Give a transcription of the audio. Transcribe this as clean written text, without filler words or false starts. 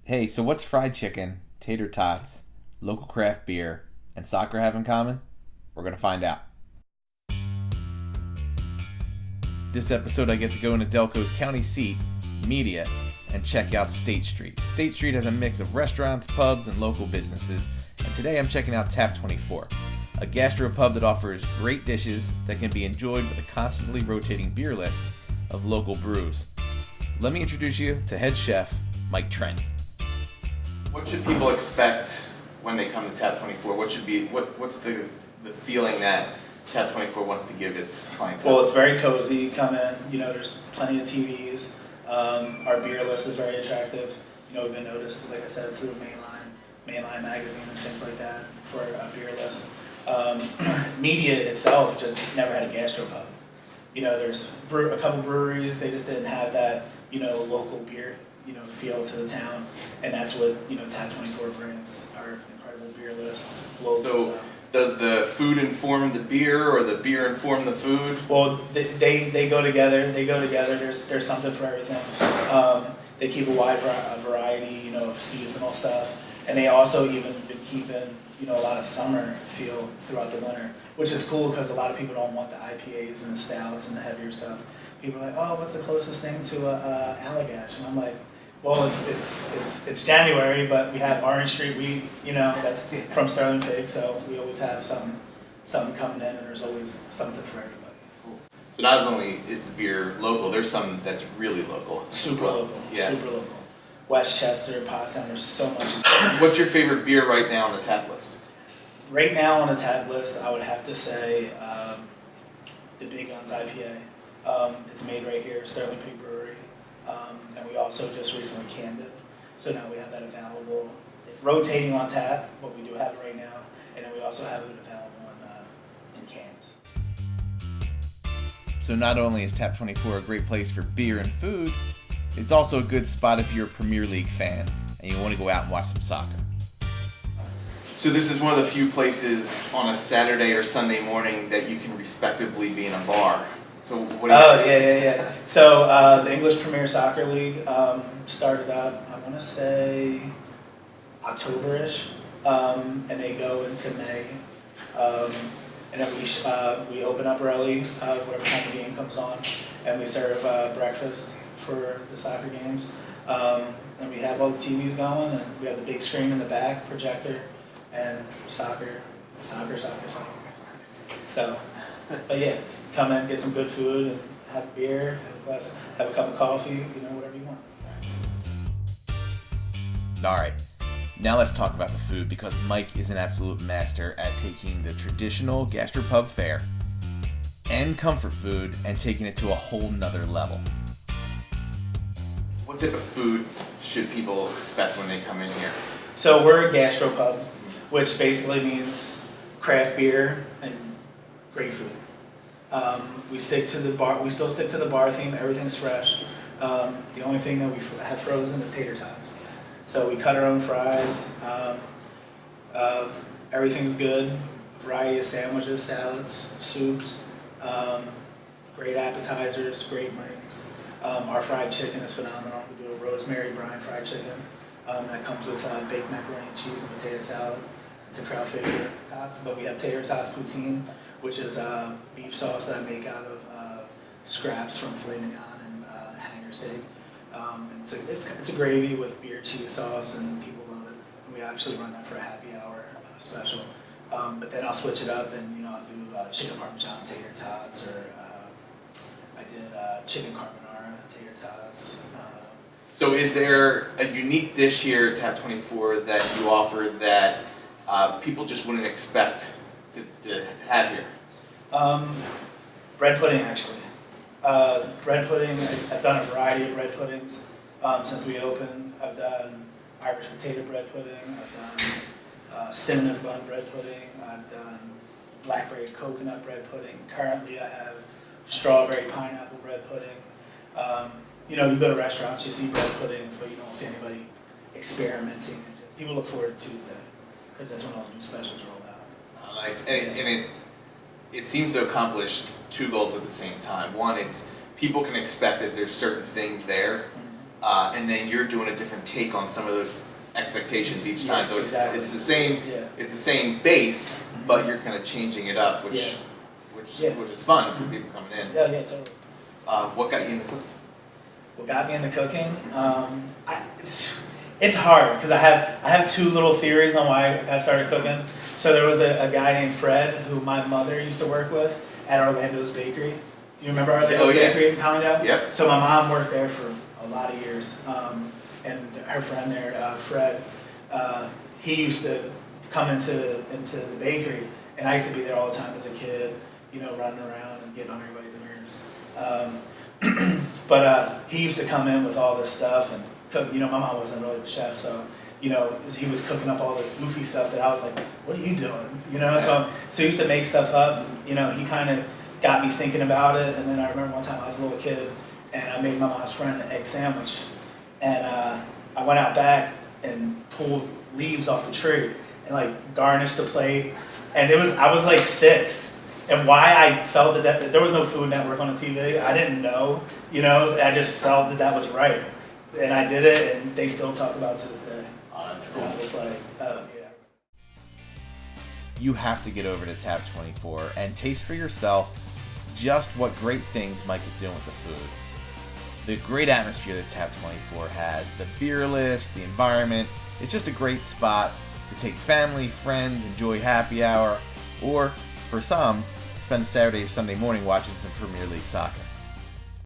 Hey, so what's fried chicken, tater tots, local craft beer, and soccer have in common? We're going to find out. This episode, I get to go into Delco's county seat, Media, and check out State Street. State Street has a mix of restaurants, pubs, and local businesses, and today I'm checking out Tap 24, a gastropub that offers great dishes that can be enjoyed with a constantly rotating beer list of local brews. Let me introduce you to head chef Mike Trent. What should people expect when they come to Tap 24? What's the feeling that Tap 24 wants to give its clientele? Well, it's very cozy. You come in, there's plenty of TVs. Our beer list is very attractive. We've been noticed, like I said, through Mainline magazine and things like that for a beer list. Media itself just never had a gastropub. There's a couple breweries, they just didn't have that, local beer, feel to the town, and that's what Tap 24 brings. Our incredible beer list. So does the food inform the beer, or the beer inform the food? Well, they go together. There's something for everything. They keep a wide variety, of seasonal stuff, and they also even been keeping a lot of summer feel throughout the winter, which is cool because a lot of people don't want the IPAs and the stouts and the heavier stuff. People are like, oh, what's the closest thing to a Allagash? And I'm like, well, it's January, but we have Orange Street wheat, that's from Sterling Pig, so we always have something coming in, and there's always something for everybody. Cool. So not only is the beer local, there's some that's really local. Super local. Westchester, Pottstown, there's so much. What's your favorite beer right now on the tap list? Right now on the tap list, I would have to say the Big Guns IPA. It's made right here, Sterling Pig Brewery. And we also just recently canned it. So now we have that available, rotating on tap, but we do have it right now. And then we also have it available in cans. So not only is Tap 24 a great place for beer and food, it's also a good spot if you're a Premier League fan and you want to go out and watch some soccer. So this is one of the few places on a Saturday or Sunday morning that you can respectively be in a bar. So what do you yeah. So the English Premier Soccer League started up, I want to say, October-ish, and they go into May. And then we open up early, whatever time the game comes on, and we serve breakfast for the soccer games. And we have all the TVs going, and we have the big screen in the back, projector, and for soccer. So, but yeah, come in, get some good food, and have a beer, have a cup of coffee, whatever you want. All right, now let's talk about the food, because Mike is an absolute master at taking the traditional gastropub fare and comfort food and taking it to a whole nother level. What type of food should people expect when they come in here? So we're a gastropub, which basically means craft beer and great food. We still stick to the bar theme. Everything's fresh. The only thing that we have frozen is tater tots. So we cut our own fries. Everything's good. A variety of sandwiches, salads, soups, great appetizers, great wings. Our fried chicken is phenomenal. We do a rosemary brine fried chicken that comes with baked macaroni and cheese and potato salad. It's a crowd favorite. But we have tater tots poutine, which is beef sauce that I make out of scraps from filet mignon and hanger steak. And so it's a gravy with beer cheese sauce, and people love it. And we actually run that for a happy hour special. But then I'll switch it up, and I'll do chicken parmesan tater tots, or I did chicken carbonara tater tots. So is there a unique dish here at Tap 24 that you offer that people just wouldn't expect to have here? Bread pudding, actually. Bread pudding, I've done a variety of bread puddings since we opened. I've done Irish potato bread pudding, I've done cinnamon bun bread pudding, I've done blackberry coconut bread pudding. Currently I have strawberry pineapple bread pudding. You go to restaurants, you see bread puddings, but you don't see anybody experimenting. People look forward to Tuesday, because that's when all the new specials roll out. Oh, nice. And it seems to accomplish two goals at the same time. One, it's people can expect that there's certain things there, and then you're doing a different take on some of those expectations each time. So exactly. it's the same. Yeah. It's the same base, but you're kind of changing it up, which is fun for people coming in. Yeah, totally. What got you into cooking? What got me into cooking? It's hard because I have two little theories on why I started cooking. So there was a guy named Fred who my mother used to work with at Orlando's Bakery. You remember Orlando's Bakery in Collingwood? Yep. So my mom worked there for a lot of years, and her friend there, Fred, he used to come into the bakery, and I used to be there all the time as a kid, running around and getting on everybody's nerves. But he used to come in with all this stuff and cook. My mom wasn't really the chef, so he was cooking up all this goofy stuff that I was like, "What are you doing?" So he used to make stuff up. And, he kind of got me thinking about it. And then I remember one time I was a little kid, and I made my mom's friend an egg sandwich, and I went out back and pulled leaves off the tree and like garnished the plate. And I was like 6. And why I felt that there was no Food Network on the TV, I didn't know, I just felt that was right. And I did it, and they still talk about it to this day. Oh, that's cool. I was like, yeah. You have to get over to Tab 24 and taste for yourself just what great things Mike is doing with the food. The great atmosphere that Tab 24 has, the beer list, the environment, it's just a great spot to take family, friends, enjoy happy hour, or, for some, spend Saturday, Sunday morning watching some Premier League soccer.